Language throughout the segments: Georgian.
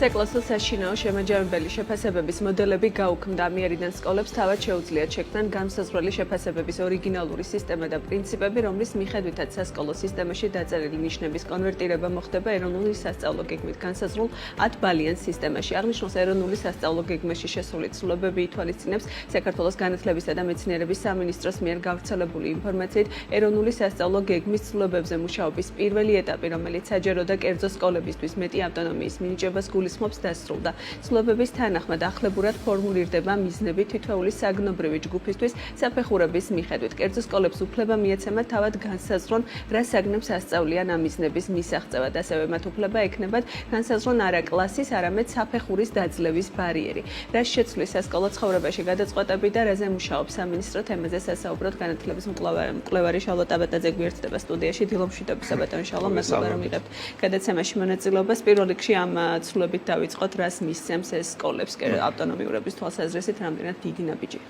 საკლასო საშინაო შემაჯამებელი შეფასებების მოდელები გაუქმდა. ამიერიდან სკოლებს თავად შეუძლიათ შექმნან განსაზღვრელი შეფასებების ორიგინალური სისტემა და პრინციპები, რომლის მიხედვითაც სასკოლო სისტემაში დაწერილი ნიშნების კონვერტირება მოხდება ეროვნული სასწავლო გეგმით განსაზღვრულ 10 ბალიან სისტემაში. აღნიშნულს ეროვნული სასწავლო გეგმაში შესული ცვლილებები ითვალისწინებს საქართველოს განათლებისა და მეცნიერების სამინისტროს მიერ გავრცელებული ინფორმაციით ეროვნული სასწავლო გეგმის ცვლილებებზე მუშაობის პირველი ეტაპი, რომელიც საჯარო და კერძო სკოლებისთვის მეტი ავტონომიის მინიჭებას გულისხმობს დასრულდა. ცვლილებების თანახმად ახლებურად ფორმულირდება მიზნები თითოეული საგნობრივი ჯგუფისთვის საფეხურების მიხედვით. კერძო სკოლებს უფლება მიეცემათ თავად განსაზღვრონ, რა საგნებს ასწავლიან ამ მიზნების მისაღწევად. ასევე მათ უფლება ექნებათ განსაზღვრონ არა კლასის, არამედ საფეხურის დაძლევის ბარიერი. რაც შეცვლის სასკოლო ცხოვრებაში გადაწყვეტები და რაზე მუშაობს სამინისტრო, თემაზე სასაუბროდ განათლების მკვლევარი შალვა ტაბატაძე გვერდდება სტუდიაში. დილომშვიდობის საბატონო შალვა, მადლობა რომ იღებთ გადაცემაში მონაწილეობას. პირველ რიგში ამ ცვლილებით დავიწყოთ, რას მისცემს ეს სკოლებს ავტონომიურობის თვალსაზრისით, რამდენად დიდი ნაბიჯი.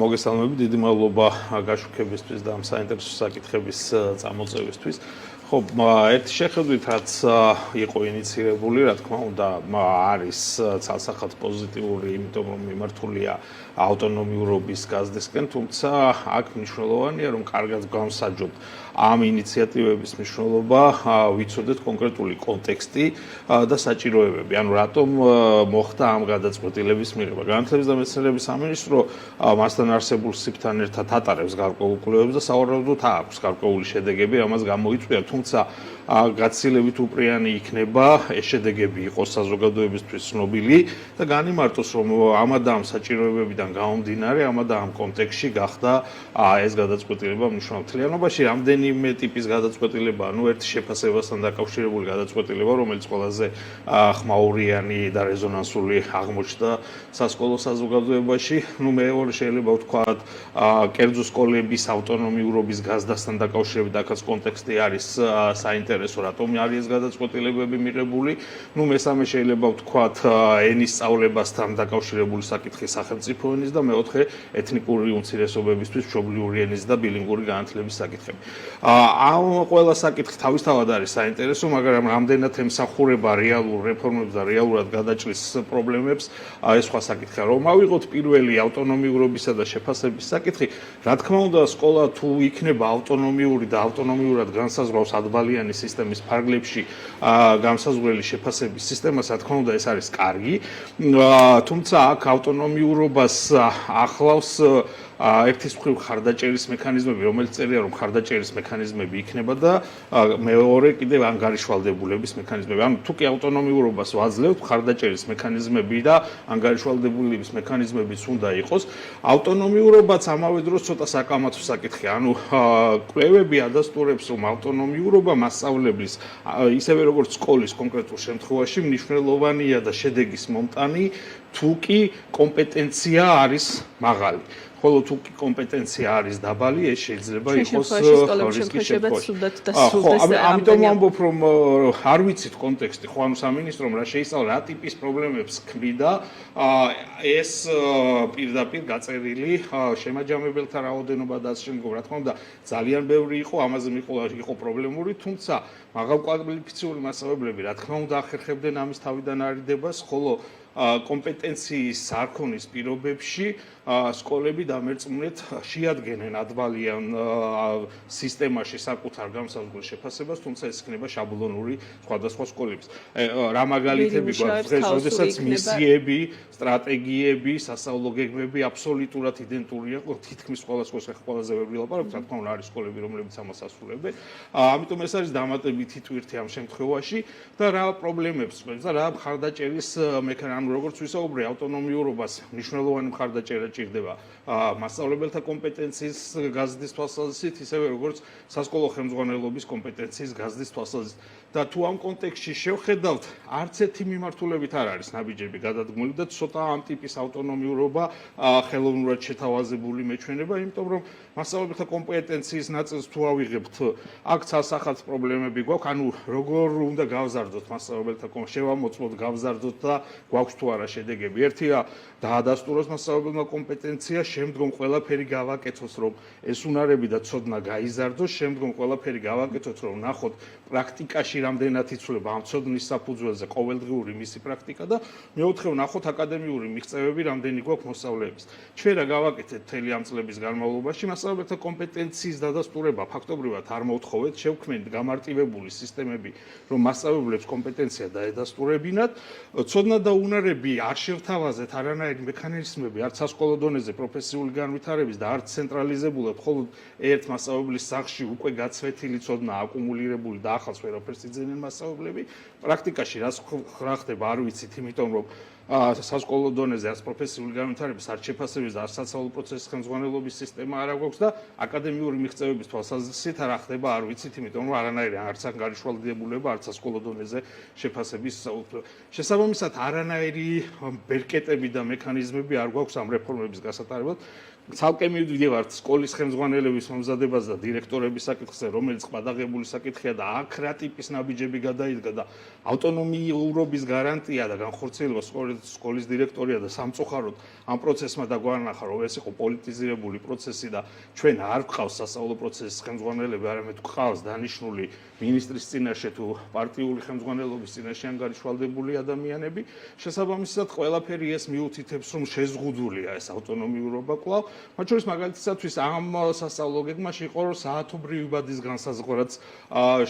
მოგესალმებით, დიდი მადლობა გაშუქებისთვის და ამ საინტერესო საკითხების წამოწევისთვის. ხო, ერთი შეხედვით, რაც იყო ინიცირებული, რა თქმა უნდა, არის ცალსახად პოზიტიური, იმიტომ რომ მიმართულია ავტონომიურობის გაზრდისკენ, თუმცა აქ მნიშვნელოვანია, რომ კარგად გავსაჯოთ ამ ინიციატივების მნიშვნელობა, ვიცოდეთ კონკრეტული კონტექსტი და საჭიროებები. ანუ რატომ მოხდა ამ გადაწყვეტილების მიღება. განათლების და მეცნიერების სამინისტრო მასთან არსებულ სიფთან ერთად ატარებს გარკვეულ კვლევებს და სავარაუდოდ აქვს გარკვეული შედეგები, ამას გამოიწვია, თუმცა გაცილებით უპრიანი იქნება ეს შედეგები იყოს საზოგადოებისთვის ცნობილი და განიმარტოს, რომ ამა და ამ საჭიროებებიდან გამომდინარე, ამა და ამ კონტექსტში გახდა ეს გადაწყვეტილება მნიშვნელოვნობაში. რამდენიმე ტიპის გადაწყვეტილება, ერთი შეფასებასთან დაკავშირებული გადაწყვეტილება, რომელიც ყველაზე ხმაურიანი და რეზონანსული აღმოჩნდა სასკოლო საზოგადოებაში. მეორე შეიძლება ვთქვათ, კერძო სკოლების ავტონომიურობის გაზრდასთან დაკავშირებით, აქაც კონტექსტი არის საინტერესო, რატომ არის ეს გადაწყვეტილებები მიღებული. მესამე შეიძლება ვთქვათ, ენის სწავლებასთან დაკავშირებული საკითხი სახელმწიფო ენის და მეოთხე ეთნიკური უმცირესობებისთვის მშობლიური ენის და ბილინგური განათლების საკითხები. ამ ყველა საკითხი თავისთავად არის საინტერესო, მაგრამ რამდენად ემსახურება რეალურ რეფორმებს და რეალურად გადაჭრის პრობლემებს, ეს სხვა საკითხია. რომ ავიღოთ პირველი ავტონომიურობისა და შეფასების საკითხი, რა თქმა უნდა, სკოლა თუ იქნება ავტონომიური და ავტონომიურად განსაზღვრავს ადბალიანი სისტემის ფარგლებში განსაზღვრელი შეფასების სისტემას, რა თქმა უნდა, ეს არის კარგი, თუმცა აქ ავტონომიურობას ახლავს ერთის მხრივ ხარდაჭერის მექანიზმები, რომელიც წერია, რომ ხარდაჭერის მექანიზმები იქნება და მეორე კიდევ ანგარიშვალდებულების მექანიზმები. ანუ თუ კი ავტონომიურობას ვაძლევთ, ხარდაჭერის მექანიზმები და ანგარიშვალდებულების მექანიზმებიც უნდა იყოს. ავტონომიურობაც ამავე დროს ცოტა საკამათო საკითხია. ანუ კვლევები ადასტურებს, რომ ავტონომიურობა მასწავლებლის, ისევე როგორც სკოლის კონკრეტულ შემთხვევაში, მნიშვნელოვანია და შედეგის მომტანი, თუ კი კომპეტენცია არის მაღალი. ხოლო თუ კი კომპეტენცია არის დაბალი, ეს შეიძლება იყოს რისკის შემთხვევაში. ამიტომ ვამბობ, რომ არ ვიცით კონტექსტი, ხო, ანუ სამინისტრომ რა შეისწავლა, რა ტიპის პრობლემებს ქმნიდა ეს პირდაპირ გაწერილი შემაჯამებელთა რაოდენობა და ასე შემდგომ. რა თქმა უნდა, ძალიან ბევრი იყო, ამაზე იყო პრობლემური, თუმცა მაღალკვალიფიციური მასწავლებლები, რა თქმა უნდა, ახერხებდნენ ამის თავიდან არიდებას, ხოლო კომპეტენციის არქონის პირობებში სკოლები დამერწმუნეთ შეადგენენ ადბალიან სისტემაში საკუთარ განსაზღვრულ შეფასებას, თუმცა ეს იქნება შაბლონური სხვადასხვა სკოლების. რა მაგალითები გვაქვს დღეს, როდესაც მისიები, სტრატეგიები, სასწავლო გეგმები აბსოლუტურად იდენტურია, თითქმის ყველა სკოლას ყველაზე ბევრი ლაპარაკობს, რა თქმა უნდა, არის სკოლები, რომლებიც ამას ასრულებენ. ამიტომ ეს არის დამატებითი თვირთი ამ შემთხვევაში და რა პრობლემებს ქმნის და რა მხარდაჭერის მექანიზმი, როგორც ვისაუბრე, ავტონომიურობას მნიშვნელოვანი მხარდაჭერა ჭირდება მასწავლებელთა კომპეტენციის გაზრდის თვალსაზრისით, ისევე როგორც სასკოლო ხელმძღვანელობის კომპეტენციის გაზრდის თვალსაზრისით. და თუ ამ კონტექსტში შევხედავთ, არც ერთი მიმართულებით არ არის ნაბიჯები გადადგმული და ცოტა ამ ტიპის ავტონომიურობა ხელოვნურად შეთავაზებული მეჩვენება, იმიტომ რომ მასწავლებელთა კომპეტენციის ნაწილს თუ ავიღებთ, აქ ცალსახად პრობლემები გვაქვს, ანუ როგორ უნდა გავზარდოთ მასწავლებელთა შევამოწმოთ, გავზარდოთ და გვაქვს თუ არა შედეგები. ერთია დაადასტუროს მასწავლებელმა კომპეტენცია, შემდგომ ყველაფერი გავაკეთოს, რომ ეს უნარები და ცოდნა გაიზარდოს, შემდგომ ყველაფერი გავაკეთოთ, რომ ნახოთ პრაქტიკაში რამდენად იცვლება ამ ცოდნის საფუძველზე ყოველდღიური მისი პრაქტიკა და მეოთხე ვნახოთ აკადემიური მიღწევები რამდენი გვაქვს მოსწავლეების. ჩვენ რა გავაკეთეთ მთელი ამ წლების განმავლობაში, მასწავლებელთა კომპეტენციის დადასტურება ფაქტობრივად არ მოვთხოვეთ, შევქმნით გამარტივებული სისტემები, რომ მასწავლებლებს კომპეტენცია დაედასტურებინათ, ცოდნა და უნარები არ შევთავაზეთ არანაირი მექანიზმები, არც სასკოლო დონეზე პროფესიული განვითარების და არც ცენტრალიზებულად, მხოლოდ ერთ მასწავლებლის სახლში უკვე გაცვეთილი ცოდნა აკუმულირებული და ახალს ვერაფერს იძენენ მასწავლებლები. პრაქტიკაში რა ხდება არ ვიცით, იმიტომ რომ სასკოლო დონეზე არც პროფესიული განვითარების, არც შეფასების და არც სასწავლო პროცესის ხელმძღვანელობის სისტემა არ აქვს და აკადემიური მიღწევების თვალსაზრისით რა ხდება არ ვიცით, იმიტომ რომ არანაირი არც არ გარშვალდებულება, არც სასკოლო დონეზე შეფასების შესაბამისად არანაირი ბერკეტები და მექანიზმები არ გვაქვს ამ რეფორმების გასატარებლად. ცალკე მივდივართ სკოლის ხელმძღვანელების მომზადებას და დირექტორების საკითხზე, რომელიც ყადაღებული საკითხია და აქ რა ტიპის ნაბიჯები გადაიდგა და ავტონომიურობის გარანტია და განხორციელება სკოლის დირექტორია და სამწუხაროდ ამ პროცესმა დაგვანახა, რომ ეს იყო პოლიტიზირებული პროცესი და ჩვენ არ გვყავს სასწავლო პროცესის ხელმძღვანელები, არამედ გვყავს დანიშნული მინისტრის წინაშე თუ პარტიული ხელმძღვანელობის წინაშე ანგარიშვალდებული ადამიანები. შესაბამისად, ყველაფერი ეს მიუთითებს, რომ შეზღუდულია ეს ავტონომიურობა კვლავ. მათ შორის მაგალითისათვის ამ სასწავლო გეგმაში იყო, რომ საათობრივი ბადის განსაზღვრაც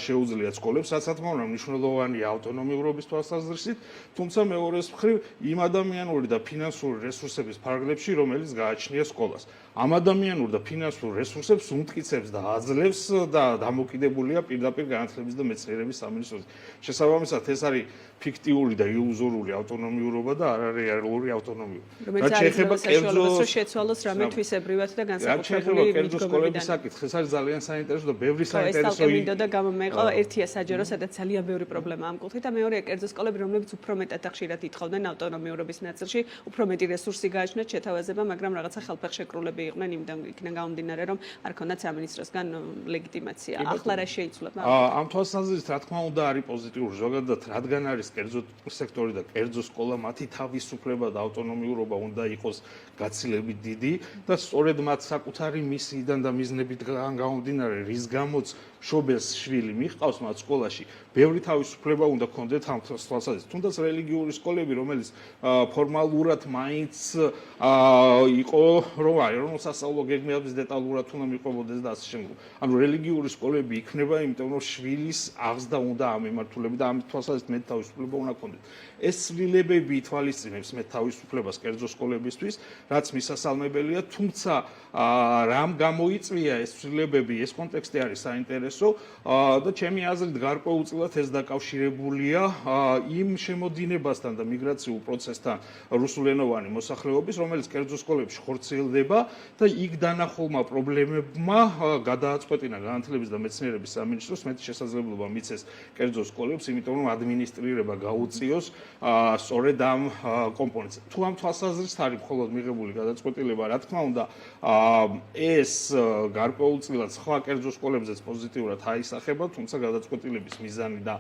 შეუძლიათ სკოლებს, რაც რა თქმა უნდა მნიშვნელოვანია ავტონომიურობის თვალსაზრისით, თუმცა მეორეს მხრივ იმ ადამიანური და ფინანსური რესურსების ფარგლებში, რომელიც გააჩნია სკოლას. ამ ადამიანურ და ფინანსურ რესურსებს უმტკიცებს და აძლევს და დამოკიდებულია პირდაპირ განათლების და მეცნიერების სამინისტროზე. შესაბამისად, ეს არის ფიქტიური და ილუზორული ავტონომიურობა და არარეალური ავტონომია. რაც შეეხება კერძო შეცვალოს რამე თვისებრივად და განსაკუთრებული კერძო სკოლების საკითხი, ეს არის ძალიან საინტერესო და ბევრი საინტერესო მინდოდა გამომეყო. ერთია საჯარო, სადაც ძალიან ბევრი პრობლემა ამ კუთხით და მეორეა კერძო სკოლები, რომლებიც უფრო მეტად და ხშირად ითხოვდნენ ავტონომიურობის ნაწილში, უფრო მეტი რესურსი გააჩნდათ შეთავაზება, მაგრამ რაღაცა ხელფეხშეკრულები იყვნენ იმიდან გამომდინარე, რომ არ ქონდათ სამინისტროსგან ლეგიტიმაცია. ახლა რა შეიცვლება? ამ თვალსაზრისით, რა თქმა უნდა, არის პოზიტიური ზოგადად, რადგან არის კერძო სექტორი და კერძო სკოლა, მათი თავისუფლება და ავტონომიურობა უნდა იყოს გაცილებით დიდი და სწორედ მათ საკუთარი მისიიდან და მიზნებით გამომდინარე, რის გამოც შობელს შვილი მიჰყავს მათ სკოლაში, ბევრი თავისუფლება უნდა ქონდეთ ამ თვალსაზრისით. თუნდაც რელიგიური სკოლები, რომელიც ფორმალურად მაინც იყო რომ სასწავლო გეგმების დეტალურად უნდა მიყვებოდეს და ასე შემდეგ. ანუ რელიგიური სკოლები იქნება, იმიტომ რომ შვილის აღზრდა უნდა ამ მიმართულებით და ამ თვალსაზრისით მეტ თავისუფლება უნდა ქონდეთ. ეს ცვლილებები ითვალისწინებს მეტ თავისუფლებას კერძო სკოლებისთვის, რაც მისასალმებელია, თუმცა რამ გამოიწვია ეს ცვლილებები, ეს კონტექსტი არის საინტერესო და ჩემი აზრით გარკვეულწილად ეს დაკავშირებულია იმ შემოდინებასთან და მიგრაციულ პროცესთან რუსულენოვანი მოსახლეობის, რომელიც კერძო სკოლებში ხორციელდება და იქ დანახულმა პრობლემებმა გადააწყვეტინა განათლების და მეცნიერების სამინისტროს მეტი შესაძლებლობა მიცეს კერძო სკოლებს, იმიტომ რომ ადმინისტრირება გაუწიოს სწორედ ამ კომპონენტს. თუ ამ თვალსაზრისით არის მხოლოდ მიღებული გადაწყვეტილება, რა თქმა უნდა, ეს გარკვეულწილად სხვა კერძო სკოლებზეც პოზიტიურად აისახება, თუმცა გადაწყვეტილების მიზანი და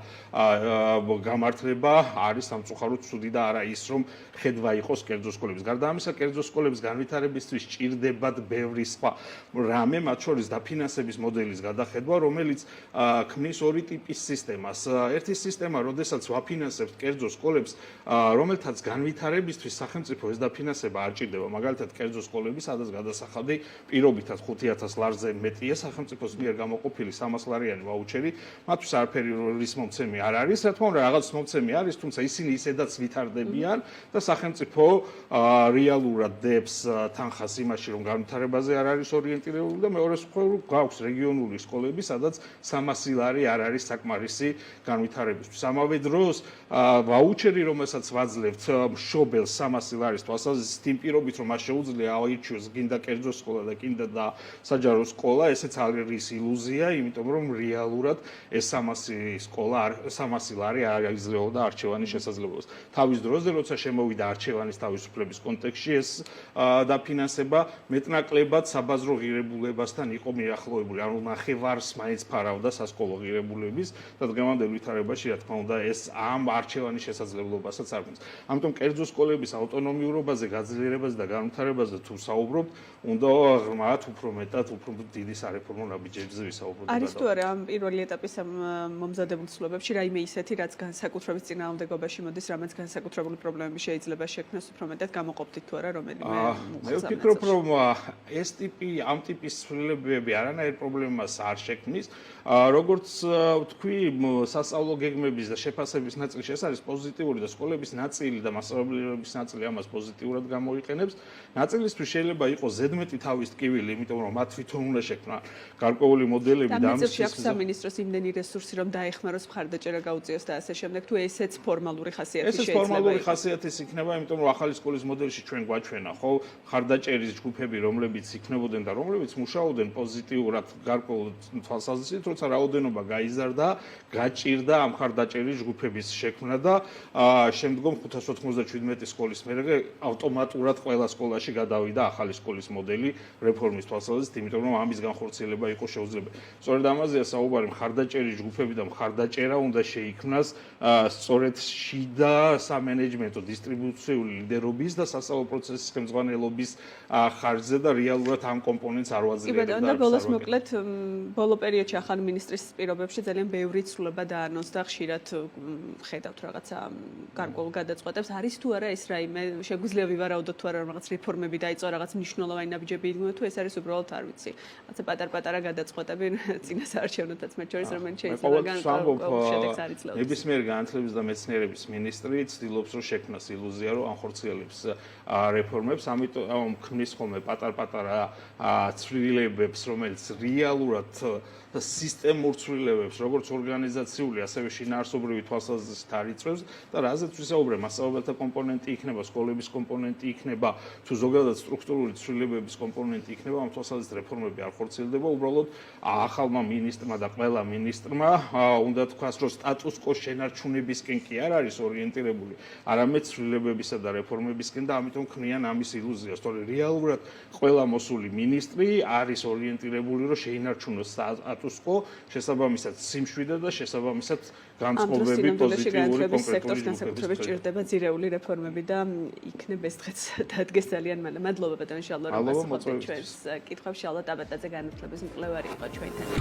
გამართლება არის სამწუხაროდ ცუდი და არა ის, რომ ხედვა იყოს კერძო სკოლების. გარდა ამისა, კერძო სკოლების განვითარებისთვის ჭირდებათ ბევრი სხვა რამე, მათ შორის დაფინანსების მოდელის გადახედვა, რომელიც ქმნის ორი ტიპის სისტემას. ერთი სისტემა, როდესაც ვაფინანსებთ კერძო სკოლებს, რომელთაც განვითარებისთვის სახელმწიფო ეს დაფინანსება არ ჭირდება. მაგალითად, კერძო სკოლები, სადაც გადასახადი პირობითად 5000 ლარზე მეტია სახელმწიფოს მიერ გამოყოფილი 300 ლარიანი ვაუჩერი, მათთვის არაფერი რის მომცემი არ არის. რა თქმა უნდა, რაღაც მომცემი არის, თუმცა ისინი ისედაც ვითარდებიან და სახელმწიფო რეალურად დებს თანხას იმაში, რომ განვითარებაზე არ არის ორიენტირებული და მეორე მხრივ გვაქვს რეგიონული სკოლები, სადაც 300 ლარი არ არის საკმარისი განვითარებისთვის. ამავე დროს ვაუჩერი, რომელსაც ვაძლევთ მშობელს 300 ლარის თვალსაზრისით, იმ პირობით, რომ მას შეუძლია აირჩიოს გინდა კერძო სკოლა და გინდა და საჯარო სკოლა, ესეც არის ილუზია, იმიტომ იმიტომ რომ რეალურად ეს 300 ლარი არ იძლეოდა არჩევანის შესაძლებლობას. თავის დროზე, როცა შემოვიდა არჩევანის თავისუფლების კონტექსტში ეს დაფინანსება მეტნაკლებად საბაზრო ღირებულებასთან იყო მიახლოებული, ანუ ნახევარს მაინც ფარავდა სასკოლო ღირებულების და დღევანდელ ვითარებაში, რა თქმა უნდა, ეს ამ არჩევანის შესაძლებლობასაც არ ქმნის. ამიტომ კერძო სკოლების ავტონომიურობაზე, გაძლიერებაზე და განვითარებაზე თუ საუბრობთ, უნდა მათ უფრო მეტად, უფრო დიდი სარეფორმო ნაბიჯებზე ვისაუბროთ. არის თუ არა ამ პირველი ეტაპის მომზადებულ ცვლილებებში რაიმე ისეთი, რაც განსაკუთრებით წინააღმდეგობაში მოდის, რამაც განსაკუთრებული პრობლემები შეიძლება შექმნას, უფრო მეტად გამოყოფდით თუ არა რომელიმე მე ვფიქრობ, რომ ამ ტიპის ცვლილებები არანაირ პრობლემას არ შექმნის. როგორც ვთქვი, სასწავლო გეგმების და შეფასების ნაწილში ეს არის პოზიტიური და სკოლების ნაწილი და მასწავლებლების ნაწილი ამას პოზიტიურად გამოიყენებს. ნაწილისთვის შეიძლება იყოს ზედმეტი თავის ტკივილი, იმიტომ რომ მათ თვითონ უნდა შექმნა გარკვეული მოდელები და ამის აქვს სამინისტროს იმდენი რესურსი, რომ დაეხმაროს მხარდაჭერა გაუწიოს და ასე შემდეგ, თუ ესეც ფორმალური ხასიათი შეიძლება. ესეც ფორმალური ხასიათის იქნება, იმიტომ რომ ახალი სკოლის მოდელში ჩვენ გვაჩვენა, ხო, მხარდაჭერის ჯგუფები, რომლებიც იქნებოდნენ და რომლებიც მუშაობდნენ პოზიტიურად გარკვეულ თვალსაზრისით, როცა რაოდენობა გაიზარდა, გაჭირდა ამ მხარდაჭერის ჯგუფების შექმნა და შემდგომ 597 სკოლის მერე ავტომატურად ყველა სკოლაში გადავიდა ახალი სკოლის მოდელი რეფორმის თვალსაზრისით, იმიტომ რომ ამის განხორციელება იყო შეუძლებელი. სწორედ ამაზეა საუბარი, მხარდაჭერის ჯგუფები და მხარდაჭერა უნდა შეიქმნას სწორედ შიდა სამენეჯმენტო დისტრიბუციული ლიდერობის და სასწავლო პროცესის ხელმძღვანელობის ხარჯზე და რეალურად ამ კომპონენტს არ ვაძლიერებდა. კი, და ბოლოს მოკლედ ბოლო პერიოდში ახალი მინისტრის პირობებში ძალიან ბევრი ცვლილება დაანონსდა, ხშირად ხედავთ რაღაცა გარკვეულ გადაწყვეტებს. არის თუ არა ეს რაიმე შეგვიძლია ვივარაუდოთ თუ არა რაღაც რეფორმები დაიწყო, რაღაც მნიშვნელოვანი ნაბიჯები იდგმება თუ ეს არის უბრალოდ არ ვიცი. რაღაცა პატარ-პატარა გადაწყვეტები წინასაარჩევნოთაც მათ შორის რომელიც შეიძლება შედეგს არ იძლეოდა. ნებისმიერი განათლების და მეცნიერების მინისტრი ცდილობს რომ შექმნას ილუზია, რომ ახორციელებს რეფორმებს, ამიტომ ქმნის ხოლმე პატარ-პატარა ცვლილებებს, რომელიც რეალურად სისტემურ ცვლილებებს, როგორც ორგანიზაციული, ასევე შინაარსობრივი თვალსაზრისით არ იწვევს და რაზეც ვისაუბრე, მასწავლებელთა კომპონენტი იქნება, სკოლების კომპონენტი იქნება, თუ ზოგადად სტრუქტურული ცვლილებების კომპონენტი იქნება, ამ თვალსაზრისით რეფორმები არ ხორციელდება, უბრალოდ ახალმა მინისტრმა და ყველა მინისტრმა უნდა თქვას, რომ სტატუს-კვოს შენარჩუნებისკენ კი არ არის ორიენტირებული, არამედ ცვლილებებისა და რეფორმებისკენ და ამიტომ ქმნიან ამის ილუზიას, თორე რეალურად ყველა მოსული მინისტრი არის ორიენტირებული, რომ შეინარჩუნოს სტატუს-კვო, შესაბამისად სიმშვიდე და შესაბამისად განწყობები პოზიტიური კონკრეტული განსაკუთრებით ჭირდება ძირეული რეფორმები და იქნებ ეს დღეც დადგეს ძალიან მალე. მადლობა ბატონ შალვა, რომ პასუხობთ ჩვენს კითხვებს. შალვა ტაბატაძე განათლების მკვლევარი იყო ჩვენთან.